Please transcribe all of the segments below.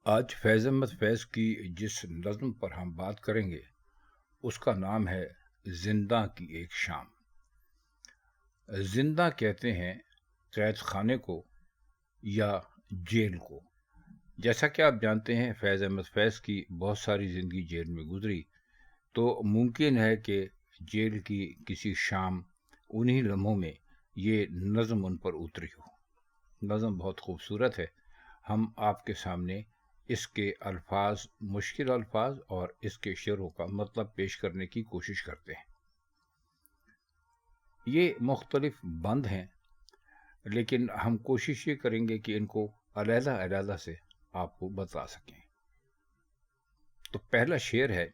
آج فیض احمد فیض کی جس نظم پر ہم بات کریں گے اس کا نام ہے زندہ کی ایک شام۔ زندہ کہتے ہیں قید خانے کو یا جیل کو۔ جیسا کہ آپ جانتے ہیں فیض احمد فیض کی بہت ساری زندگی جیل میں گزری، تو ممکن ہے کہ جیل کی کسی شام انہی لمحوں میں یہ نظم ان پر اتری ہو۔ نظم بہت خوبصورت ہے، ہم آپ کے سامنے اس کے الفاظ، مشکل الفاظ اور اس کے شعروں کا مطلب پیش کرنے کی کوشش کرتے ہیں۔ یہ مختلف بند ہیں، لیکن ہم کوشش یہ کریں گے کہ ان کو علیحدہ علیحدہ سے آپ کو بتا سکیں۔ تو پہلا شعر ہے: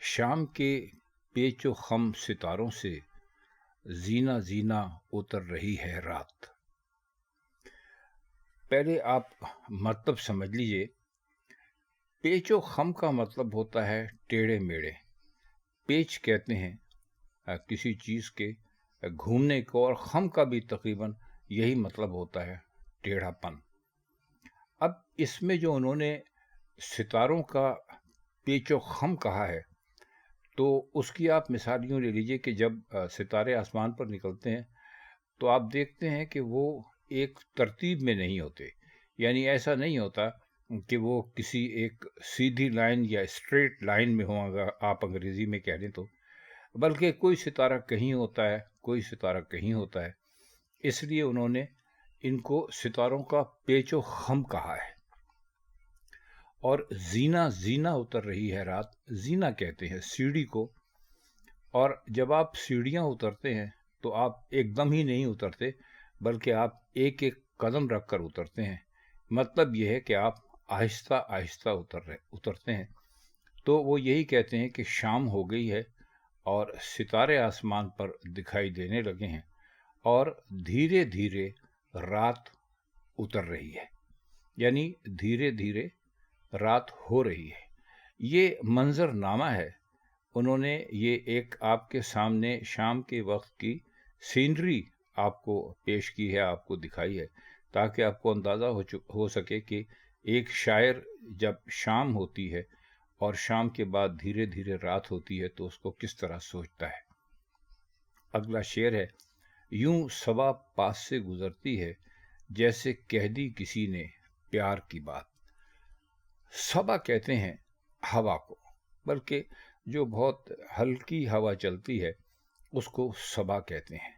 شام کے پیچ و خم ستاروں سے زینہ زینہ اتر رہی ہے رات۔ پہلے آپ مطلب سمجھ لیجئے۔ پیچ و خم کا مطلب ہوتا ہے ٹیڑھے میڑے۔ پیچ کہتے ہیں کسی چیز کے گھومنے کو، اور خم کا بھی تقریباً یہی مطلب ہوتا ہے، ٹیڑھا پن۔ اب اس میں جو انہوں نے ستاروں کا پیچ و خم کہا ہے، تو اس کی آپ مثال یوں لے لیجئے کہ جب ستارے آسمان پر نکلتے ہیں تو آپ دیکھتے ہیں کہ وہ ایک ترتیب میں نہیں ہوتے، یعنی ایسا نہیں ہوتا کہ وہ کسی ایک سیدھی لائن یا اسٹریٹ لائن میں ہوں، اگر آپ انگریزی میں کہہ لیں تو، بلکہ کوئی ستارہ کہیں ہوتا ہے، کوئی ستارہ کہیں ہوتا ہے۔ اس لیے انہوں نے ان کو ستاروں کا پیچ و خم کہا ہے۔ اور زینہ زینہ اتر رہی ہے رات، زینہ کہتے ہیں سیڑھی کو، اور جب آپ سیڑھیاں اترتے ہیں تو آپ ایک دم ہی نہیں اترتے، بلکہ آپ ایک ایک قدم رکھ کر اترتے ہیں۔ مطلب یہ ہے کہ آپ آہستہ آہستہ اترتے ہیں۔ تو وہ یہی کہتے ہیں کہ شام ہو گئی ہے اور ستارے آسمان پر دکھائی دینے لگے ہیں، اور دھیرے دھیرے رات اتر رہی ہے، یعنی دھیرے دھیرے رات ہو رہی ہے۔ یہ منظر نامہ ہے، انہوں نے یہ ایک آپ کے سامنے شام کے وقت کی سینری آپ کو پیش کی ہے، آپ کو دکھائی ہے، تاکہ آپ کو اندازہ ہو سکے کہ ایک شاعر جب شام ہوتی ہے اور شام کے بعد دھیرے دھیرے رات ہوتی ہے تو اس کو کس طرح سوچتا ہے۔ اگلا شعر ہے: یوں صبا پاس سے گزرتی ہے جیسے کہہ دی کسی نے پیار کی بات۔ صبا کہتے ہیں ہوا کو، بلکہ جو بہت ہلکی ہوا چلتی ہے اس کو صبا کہتے ہیں۔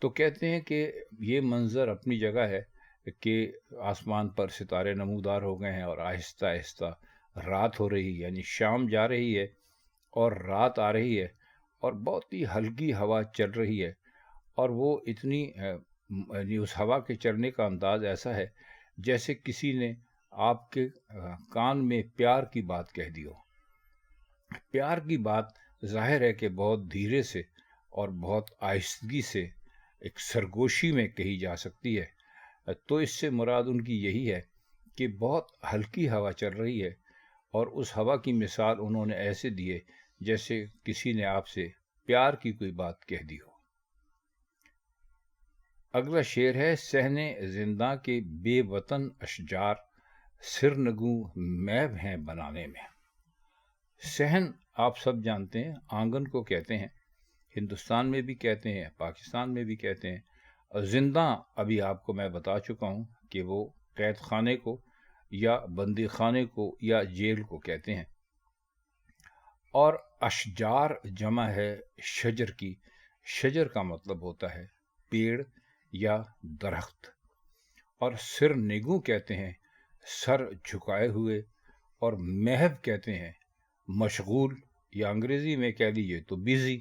تو کہتے ہیں کہ یہ منظر اپنی جگہ ہے کہ آسمان پر ستارے نمودار ہو گئے ہیں اور آہستہ آہستہ رات ہو رہی، یعنی شام جا رہی ہے اور رات آ رہی ہے، اور بہت ہی ہلکی ہوا چل رہی ہے، اور وہ اتنی یعنی اس ہوا کے چلنے کا انداز ایسا ہے جیسے کسی نے آپ کے کان میں پیار کی بات کہہ دی ہو۔ پیار کی بات ظاہر ہے کہ بہت دھیرے سے اور بہت آہستگی سے ایک سرگوشی میں کہی جا سکتی ہے، تو اس سے مراد ان کی یہی ہے کہ بہت ہلکی ہوا چل رہی ہے، اور اس ہوا کی مثال انہوں نے ایسے دیے جیسے کسی نے آپ سے پیار کی کوئی بات کہہ دی ہو۔ اگلا شعر ہے: صحن زندہ کے بے وطن اشجار سرنگوں محو ہیں بنانے میں۔ صحن آپ سب جانتے ہیں، آنگن کو کہتے ہیں، ہندوستان میں بھی کہتے ہیں، پاکستان میں بھی کہتے ہیں۔ اور زندہ ابھی آپ کو میں بتا چکا ہوں کہ وہ قید خانے کو یا بندی خانے کو یا جیل کو کہتے ہیں۔ اور اشجار جمع ہے شجر کی، شجر کا مطلب ہوتا ہے پیڑ یا درخت۔ اور سر نگوں کہتے ہیں سر جھکائے ہوئے، اور محو کہتے ہیں مشغول، یا انگریزی میں کہہ لیجیے تو بیزی۔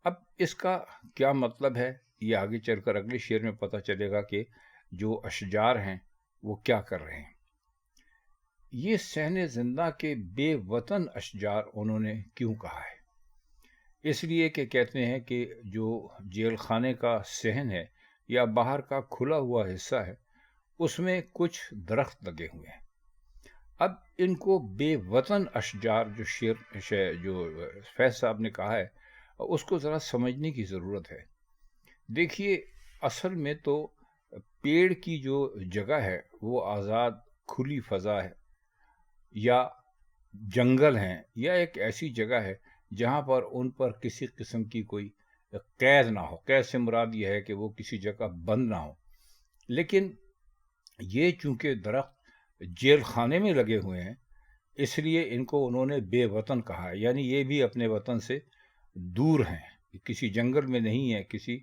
اب اس کا کیا مطلب ہے یہ آگے چل کر اگلے شعر میں پتہ چلے گا کہ جو اشجار ہیں وہ کیا کر رہے ہیں۔ یہ صحن زندہ کے بے وطن اشجار انہوں نے کیوں کہا ہے؟ اس لیے کہ کہتے ہیں کہ جو جیل خانے کا صحن ہے یا باہر کا کھلا ہوا حصہ ہے، اس میں کچھ درخت لگے ہوئے ہیں۔ اب ان کو بے وطن اشجار جو فیض صاحب نے کہا ہے، اس کو ذرا سمجھنے کی ضرورت ہے۔ دیکھیے، اصل میں تو پیڑ کی جو جگہ ہے وہ آزاد کھلی فضا ہے یا جنگل ہیں یا ایک ایسی جگہ ہے جہاں پر ان پر کسی قسم کی کوئی قید نہ ہو. قید سے مراد یہ ہے کہ وہ کسی جگہ بند نہ ہو. لیکن یہ چونکہ درخت جیل خانے میں لگے ہوئے ہیں اس لیے ان کو انہوں نے بے وطن کہا ہے. یعنی یہ بھی اپنے وطن سے دور ہیں, کسی جنگل میں نہیں ہے, کسی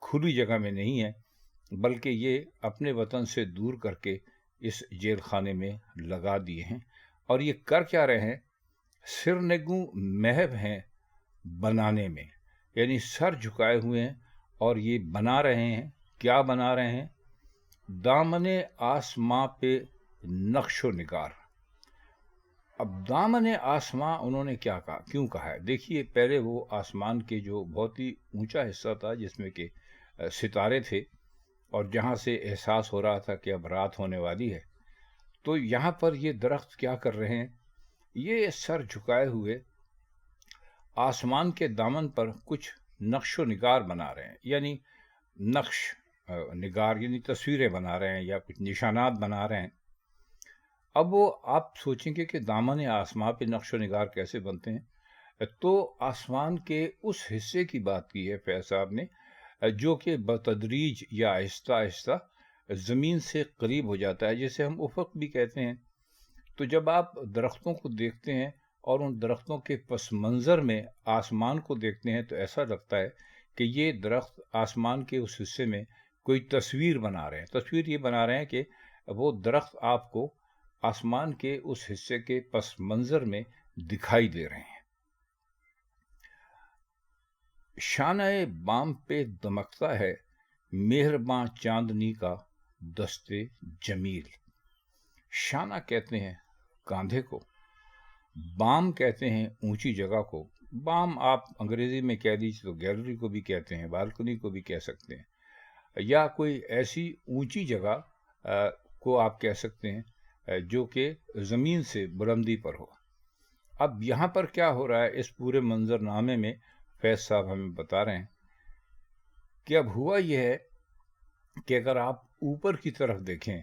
کھلی جگہ میں نہیں ہے, بلکہ یہ اپنے وطن سے دور کر کے اس جیل خانے میں لگا دیے ہیں. اور یہ کر کیا رہے ہیں؟ سرنگوں محب ہیں بنانے میں, یعنی سر جھکائے ہوئے ہیں اور یہ بنا رہے ہیں. کیا بنا رہے ہیں؟ دامن آسماں پہ نقش و نگار. اب دامن آسماں انہوں نے کیا کہا, کیوں کہا ہے؟ دیکھیے, پہلے وہ آسمان کے جو بہت ہی اونچا حصہ تھا جس میں کہ ستارے تھے اور جہاں سے احساس ہو رہا تھا کہ اب رات ہونے والی ہے, تو یہاں پر یہ درخت کیا کر رہے ہیں؟ یہ سر جھکائے ہوئے آسمان کے دامن پر کچھ نقش و نگار بنا رہے ہیں. یعنی نقش نگار یعنی تصویریں بنا رہے ہیں یا کچھ نشانات بنا رہے ہیں. اب وہ آپ سوچیں گے کہ دامن آسمان پہ نقش و نگار کیسے بنتے ہیں, تو آسمان کے اس حصے کی بات کی ہے فیض صاحب نے جو کہ بتدریج یا آہستہ آہستہ زمین سے قریب ہو جاتا ہے, جسے ہم افق بھی کہتے ہیں. تو جب آپ درختوں کو دیکھتے ہیں اور ان درختوں کے پس منظر میں آسمان کو دیکھتے ہیں تو ایسا لگتا ہے کہ یہ درخت آسمان کے اس حصے میں کوئی تصویر بنا رہے ہیں. تصویر یہ بنا رہے ہیں کہ وہ درخت آپ کو آسمان کے اس حصے کے پس منظر میں دکھائی دے رہے ہیں. شانہ بام پہ دمکتا ہے مہرباں چاندنی کا دستے جمیل. شانہ کہتے ہیں کاندھے کو, بام کہتے ہیں اونچی جگہ کو. بام آپ انگریزی میں کہہ دیجیے تو گیلری کو بھی کہتے ہیں, بالکنی کو بھی کہہ سکتے ہیں, یا کوئی ایسی اونچی جگہ کو آپ کہہ سکتے ہیں جو کہ زمین سے بلندی پر ہو. اب یہاں پر کیا ہو رہا ہے اس پورے منظر نامے میں فیض صاحب ہمیں بتا رہے ہیں کہ اب ہوا یہ ہے کہ اگر آپ اوپر کی طرف دیکھیں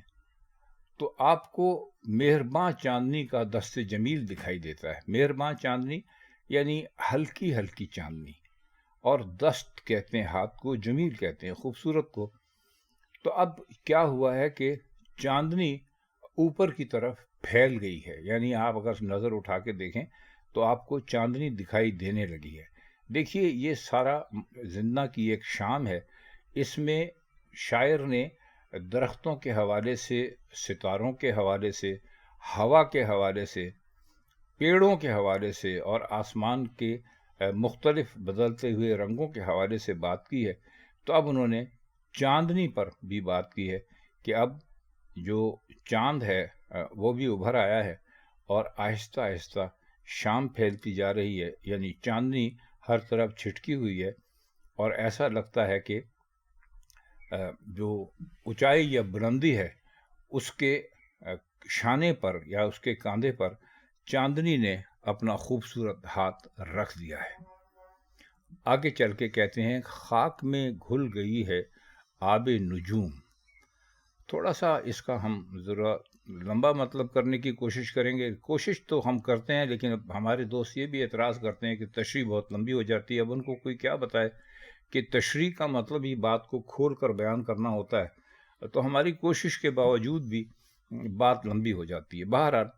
تو آپ کو مہرباں چاندنی کا دست جمیل دکھائی دیتا ہے. مہرباں چاندنی یعنی ہلکی ہلکی چاندنی, اور دست کہتے ہیں ہاتھ کو, جمیل کہتے ہیں خوبصورت کو. تو اب کیا ہوا ہے کہ چاندنی اوپر کی طرف پھیل گئی ہے, یعنی آپ اگر نظر اٹھا کے دیکھیں تو آپ کو چاندنی دکھائی دینے لگی ہے. دیکھیے, یہ سارا زندہ کی ایک شام ہے. اس میں شاعر نے درختوں کے حوالے سے, ستاروں کے حوالے سے, ہوا کے حوالے سے, پیڑوں کے حوالے سے اور آسمان کے مختلف بدلتے ہوئے رنگوں کے حوالے سے بات کی ہے. تو اب انہوں نے چاندنی پر بھی بات کی ہے کہ اب جو چاند ہے وہ بھی ابھر آیا ہے اور آہستہ آہستہ شام پھیلتی جا رہی ہے. یعنی چاندنی ہر طرف چھٹکی ہوئی ہے اور ایسا لگتا ہے کہ جو اونچائی یا بلندی ہے اس کے شانے پر یا اس کے کاندھے پر چاندنی نے اپنا خوبصورت ہاتھ رکھ دیا ہے. آگے چل کے کہتے ہیں خاک میں گھل گئی ہے آب نجوم. تھوڑا سا اس کا ہم ذرا لمبا مطلب کرنے کی کوشش کریں گے. کوشش تو ہم کرتے ہیں لیکن ہمارے دوست یہ بھی اعتراض کرتے ہیں کہ تشریح بہت لمبی ہو جاتی ہے. اب ان کو کوئی کیا بتائے کہ تشریح کا مطلب ہی بات کو کھول کر بیان کرنا ہوتا ہے, تو ہماری کوشش کے باوجود بھی بات لمبی ہو جاتی ہے. بہرحال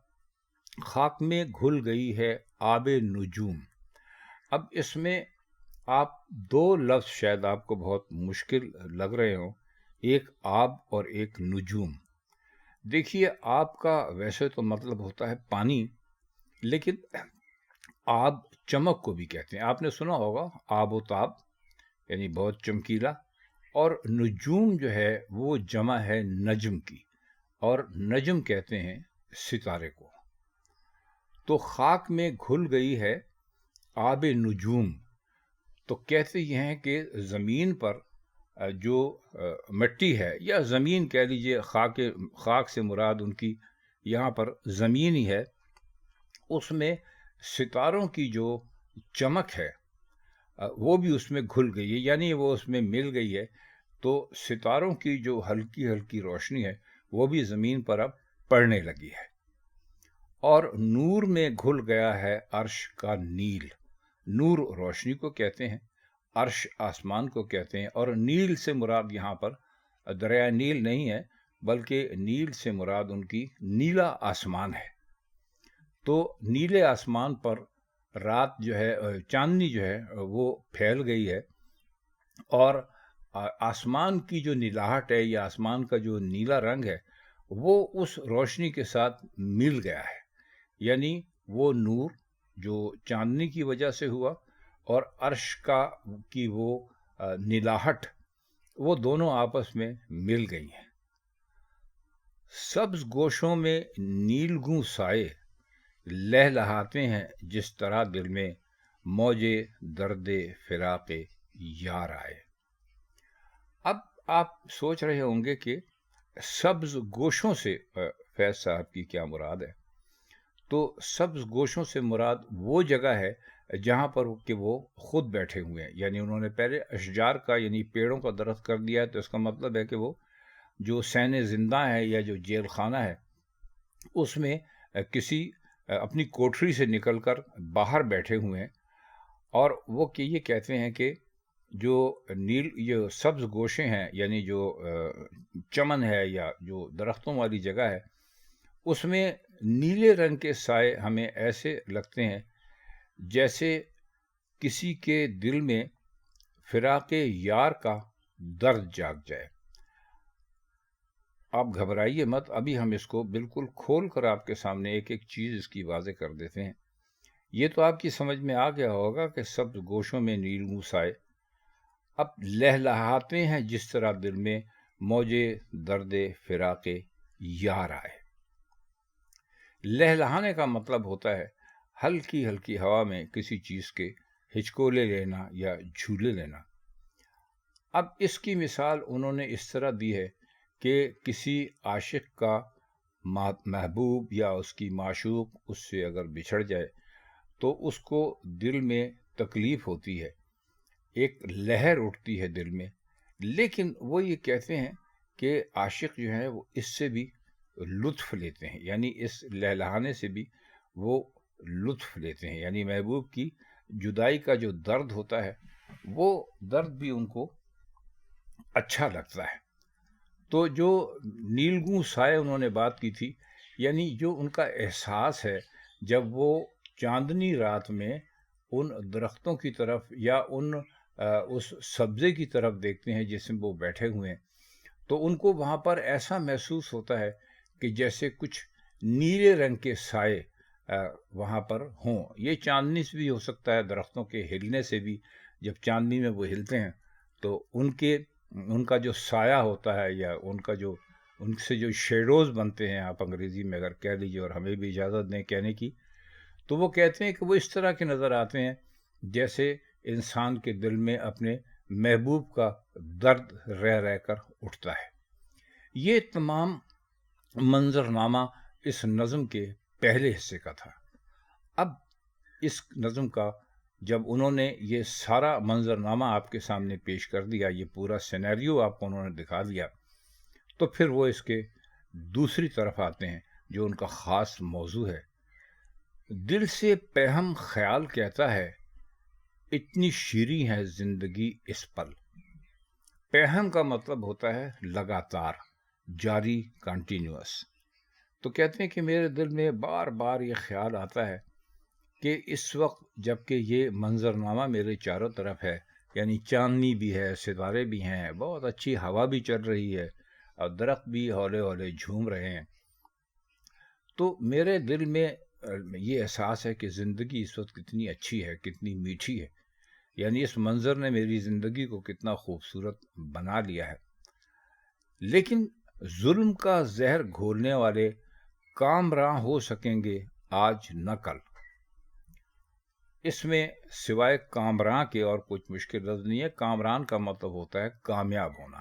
خاک میں گھل گئی ہے آب نجوم. اب اس میں آپ دو لفظ شاید آپ کو بہت مشکل لگ رہے ہوں, ایک آب اور ایک نجوم. دیکھیے, آب کا ویسے تو مطلب ہوتا ہے پانی, لیکن آب چمک کو بھی کہتے ہیں. آپ نے سنا ہوگا آب و تاب یعنی بہت چمکیلا, اور نجوم جو ہے وہ جمع ہے نجم کی, اور نجم کہتے ہیں ستارے کو. تو خاک میں گھل گئی ہے آب نجوم, تو کہتے یہ ہیں کہ زمین پر جو مٹی ہے یا زمین کہہ لیجیے, خاک سے مراد ان کی یہاں پر زمین ہی ہے, اس میں ستاروں کی جو چمک ہے وہ بھی اس میں گھل گئی ہے, یعنی وہ اس میں مل گئی ہے. تو ستاروں کی جو ہلکی ہلکی روشنی ہے وہ بھی زمین پر اب پڑنے لگی ہے، اور نور میں گھل گیا ہے عرش کا نیل۔ نور روشنی کو کہتے ہیں، عرش آسمان کو کہتے ہیں، اور نیل سے مراد یہاں پر دریائے نیل نہیں ہے، بلکہ نیل سے مراد ان کی نیلا آسمان ہے۔ تو نیلے آسمان پر رات جو ہے، چاندنی جو ہے وہ پھیل گئی ہے، اور آسمان کی جو نیلاہٹ ہے یا آسمان کا جو نیلا رنگ ہے وہ اس روشنی کے ساتھ مل گیا ہے، یعنی وہ نور جو چاندنی کی وجہ سے ہوا اور عرش کی وہ نیلاہٹ، وہ دونوں آپس میں مل گئی ہیں۔ سبز گوشوں میں نیلگوں سائے لہلہاتے ہیں جس طرح دل میں موجے درد فراق یار آئے۔ اب آپ سوچ رہے ہوں گے کہ سبز گوشوں سے فیض صاحب کی کیا مراد ہے؟ تو سبز گوشوں سے مراد وہ جگہ ہے جہاں پر کہ وہ خود بیٹھے ہوئے ہیں، یعنی انہوں نے پہلے اشجار کا یعنی پیڑوں کا درخت کر دیا ہے، تو اس کا مطلب ہے کہ وہ جو سین زندہ ہے یا جو جیل خانہ ہے اس میں کسی اپنی کوٹری سے نکل کر باہر بیٹھے ہوئے ہیں، اور وہ کہ یہ کہتے ہیں کہ جو یہ سبز گوشے ہیں، یعنی جو چمن ہے یا جو درختوں والی جگہ ہے، اس میں نیلے رنگ کے سائے ہمیں ایسے لگتے ہیں جیسے کسی کے دل میں فراق یار کا درد جاگ جائے۔ آپ گھبرائیے مت، ابھی ہم اس کو بالکل کھول کر آپ کے سامنے ایک ایک چیز اس کی واضح کر دیتے ہیں۔ یہ تو آپ کی سمجھ میں آ گیا ہوگا کہ سبز گوشوں میں نیلگوں سائے اب لہلہاتے ہیں جس طرح دل میں موجے درد فراق یار آئے۔ لہلہانے کا مطلب ہوتا ہے ہلکی ہلکی ہوا میں کسی چیز کے ہچکولے لینا یا جھولے لینا۔ اب اس کی مثال انہوں نے اس طرح دی ہے کہ کسی عاشق کا محبوب یا اس کی معشوق اس سے اگر بچھڑ جائے تو اس کو دل میں تکلیف ہوتی ہے، ایک لہر اٹھتی ہے دل میں، لیکن وہ یہ کہتے ہیں کہ عاشق جو ہے وہ اس سے بھی لطف لیتے ہیں، یعنی اس لہلہانے سے بھی وہ لطف لیتے ہیں، یعنی محبوب کی جدائی کا جو درد ہوتا ہے وہ درد بھی ان کو اچھا لگتا ہے۔ تو جو نیلگوں سائے انہوں نے بات کی تھی، یعنی جو ان کا احساس ہے جب وہ چاندنی رات میں ان درختوں کی طرف یا اس سبزے کی طرف دیکھتے ہیں جس میں وہ بیٹھے ہوئے ہیں، تو ان کو وہاں پر ایسا محسوس ہوتا ہے کہ جیسے کچھ نیلے رنگ کے سائے وہاں پر ہوں۔ یہ چاندنی سے بھی ہو سکتا ہے، درختوں کے ہلنے سے بھی، جب چاندنی میں وہ ہلتے ہیں تو ان کا جو سایہ ہوتا ہے یا ان سے جو شیڈوز بنتے ہیں، آپ انگریزی میں اگر کہہ لیجیے اور ہمیں بھی اجازت دیں کہنے کی، تو وہ کہتے ہیں کہ وہ اس طرح کے نظر آتے ہیں جیسے انسان کے دل میں اپنے محبوب کا درد رہ رہ کر اٹھتا ہے۔ یہ تمام منظرنامہ اس نظم کے پہلے حصے کا تھا۔ اب اس نظم کا جب انہوں نے یہ سارا منظرنامہ آپ کے سامنے پیش کر دیا، یہ پورا سینیریو آپ کو انہوں نے دکھا دیا، تو پھر وہ اس کے دوسری طرف آتے ہیں جو ان کا خاص موضوع ہے۔ دل سے پہم خیال کہتا ہے اتنی شیریں ہے زندگی اس پل۔ پہم کا مطلب ہوتا ہے لگاتار، جاری، کنٹینیوس۔ تو کہتے ہیں کہ میرے دل میں بار بار یہ خیال آتا ہے کہ اس وقت جب کہ یہ منظرنامہ میرے چاروں طرف ہے، یعنی چاندنی بھی ہے، ستارے بھی ہیں، بہت اچھی ہوا بھی چل رہی ہے اور درخت بھی ہولے ہولے جھوم رہے ہیں، تو میرے دل میں یہ احساس ہے کہ زندگی اس وقت کتنی اچھی ہے، کتنی میٹھی ہے، یعنی اس منظر نے میری زندگی کو کتنا خوبصورت بنا لیا ہے۔ لیکن ظلم کا زہر گھولنے والے کامراں ہو سکیں گے آج نہ کل۔ اس میں سوائے کامراں کے اور کچھ مشکل لفظ نہیں ہے۔ کامران کا مطلب ہوتا ہے کامیاب ہونا۔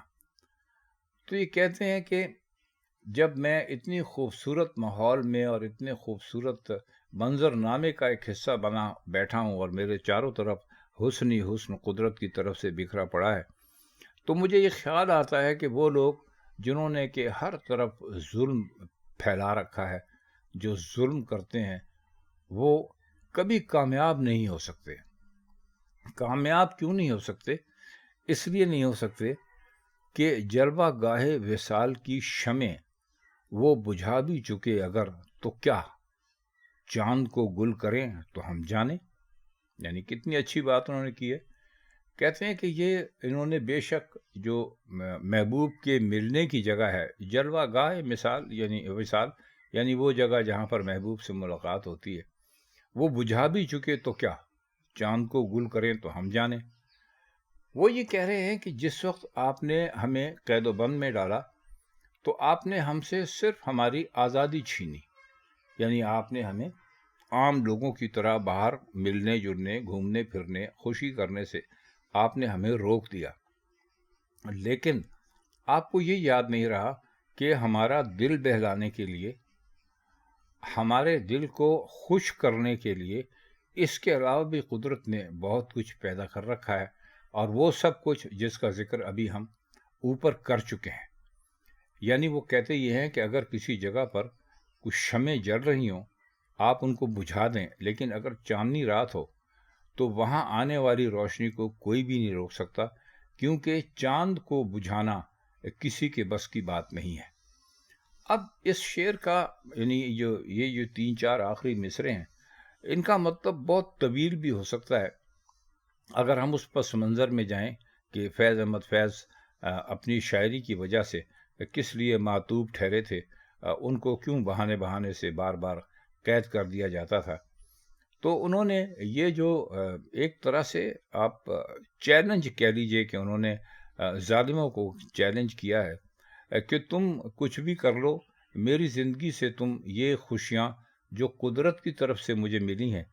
تو یہ کہتے ہیں کہ جب میں اتنی خوبصورت ماحول میں اور اتنے خوبصورت منظرنامے کا ایک حصہ بنا بیٹھا ہوں اور میرے چاروں طرف حسن ہی حسن قدرت کی طرف سے بکھرا پڑا ہے، تو مجھے یہ خیال آتا ہے کہ وہ لوگ جنہوں نے کہ ہر طرف ظلم پھیلا رکھا ہے، جو ظلم کرتے ہیں، وہ کبھی کامیاب نہیں ہو سکتے۔ کامیاب کیوں نہیں ہو سکتے؟ اس لیے نہیں ہو سکتے کہ جلوہ گاہ وصال کی شمع وہ بجھا بھی چکے اگر تو کیا، چاند کو گل کریں تو ہم جانیں۔ یعنی کتنی اچھی بات انہوں نے کی ہے۔ کہتے ہیں کہ یہ انہوں نے بے شک جو محبوب کے ملنے کی جگہ ہے، جلوہ گاہ مثال یعنی وصال، یعنی وہ جگہ جہاں پر محبوب سے ملاقات ہوتی ہے، وہ بجھا بھی چکے تو کیا، چاند کو گل کریں تو ہم جانیں۔ وہ یہ کہہ رہے ہیں کہ جس وقت آپ نے ہمیں قید و بند میں ڈالا تو آپ نے ہم سے صرف ہماری آزادی چھینی، یعنی آپ نے ہمیں عام لوگوں کی طرح باہر ملنے جلنے، گھومنے پھرنے، خوشی کرنے سے آپ نے ہمیں روک دیا۔ لیکن آپ کو یہ یاد نہیں رہا کہ ہمارا دل بہلانے کے لیے، ہمارے دل کو خوش کرنے کے لیے اس کے علاوہ بھی قدرت نے بہت کچھ پیدا کر رکھا ہے، اور وہ سب کچھ جس کا ذکر ابھی ہم اوپر کر چکے ہیں۔ یعنی وہ کہتے یہ ہیں کہ اگر کسی جگہ پر کچھ شمعیں جل رہی ہوں، آپ ان کو بجھا دیں، لیکن اگر چاندنی رات ہو تو وہاں آنے والی روشنی کو کوئی بھی نہیں روک سکتا، کیونکہ چاند کو بجھانا کسی کے بس کی بات نہیں ہے۔ اب اس شعر کا یعنی یہ جو 3-4 آخری مصرے ہیں، ان کا مطلب بہت طویل بھی ہو سکتا ہے اگر ہم اس پس منظر میں جائیں کہ فیض احمد فیض اپنی شاعری کی وجہ سے کس لیے معتوب ٹھہرے تھے، ان کو کیوں بہانے بہانے سے بار بار قید کر دیا جاتا تھا۔ تو انہوں نے یہ جو ایک طرح سے آپ چیلنج کہہ لیجئے کہ انہوں نے ظالموں کو چیلنج کیا ہے کہ تم کچھ بھی کر لو، میری زندگی سے تم یہ خوشیاں جو قدرت کی طرف سے مجھے ملی ہیں،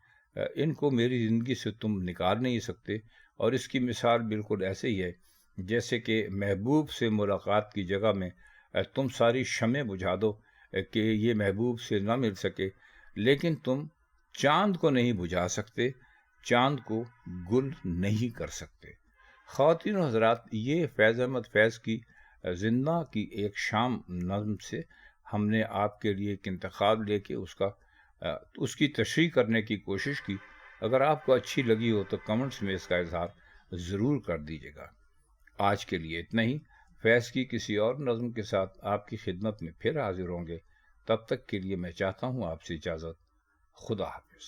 ان کو میری زندگی سے تم نکال نہیں سکتے۔ اور اس کی مثال بالکل ایسے ہی ہے جیسے کہ محبوب سے ملاقات کی جگہ میں تم ساری شمع بجھا دو کہ یہ محبوب سے نہ مل سکے، لیکن تم چاند کو نہیں بجھا سکتے، چاند کو گل نہیں کر سکتے۔ خواتین و حضرات، یہ فیض احمد فیض کی زندہ کی ایک شام نظم سے ہم نے آپ کے لیے ایک انتخاب لے کے اس کی تشریح کرنے کی کوشش کی۔ اگر آپ کو اچھی لگی ہو تو کمنٹس میں اس کا اظہار ضرور کر دیجیے گا۔ آج کے لیے اتنا ہی۔ فیض کی کسی اور نظم کے ساتھ آپ کی خدمت میں پھر حاضر ہوں گے۔ تب تک کے لیے میں چاہتا ہوں آپ سے اجازت۔ خدا حافظ۔